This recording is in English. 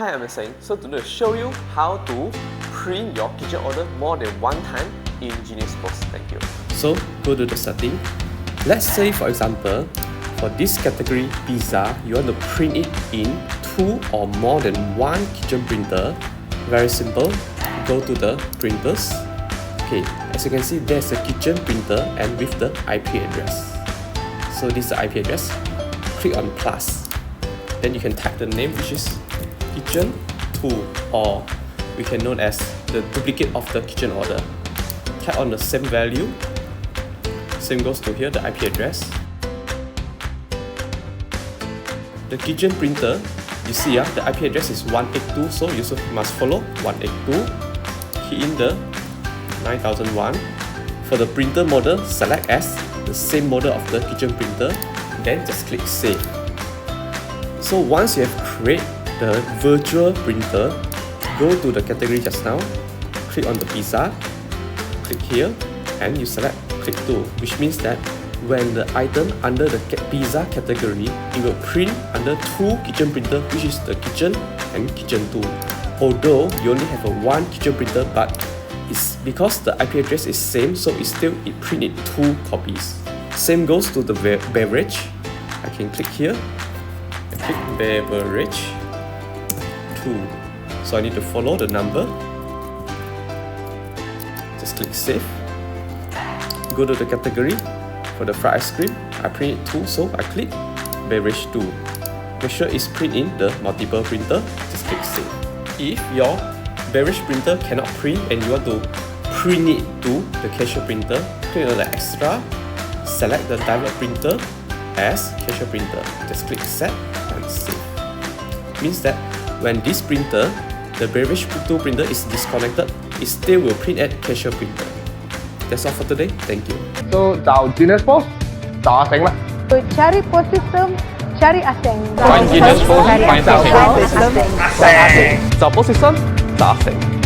Hi, I'm Seng. So today I'll show you how to print your kitchen order more than one time in Genius POS. Thank you. So go to the setting. Let's say for example, for this category pizza, you want to print it in 2 or more than 1 kitchen printer. Very simple. Go to the printers. Okay, as you can see, there's a kitchen printer and with the IP address. So this is the IP address. Click on plus. Then you can type the name, which is kitchen 2, or we can know as the duplicate of the kitchen order. Type on the same value. Same goes to here, the IP address. The kitchen printer, you see the IP address is 182, so you must follow 182. Key in the 9001. For the printer model, select as the same model of the kitchen printer, then just click save. So once you have created the virtual printer, go to the category just now, click on the pizza, click here, and you select click 2, which means that when the item under the pizza category, it will print under 2 kitchen printer, which is the kitchen and kitchen 2. Although you only have a 1 kitchen printer, but it's because the IP address is same, so it printed 2 copies. Same goes to the beverage. I can click here and click beverage 2. So I need to follow the number. Just click save. Go to the category. For the fried ice cream, I print it 2, so I click beverage 2. Make sure it's print in the multiple printer. Just click save. If your beverage printer cannot print and you want to print it to the cashier printer, click on the extra, select the direct printer as cashier printer. Just click set and save. Means that when this printer, the beverage 2 printer is disconnected, it still will print at cashier printer. That's all for today. Thank you. So 找 Genius POS 找阿成啦。 Cari POS system, cari Aseng. Find Genius POS, find Aseng. 找 POS system 找阿成。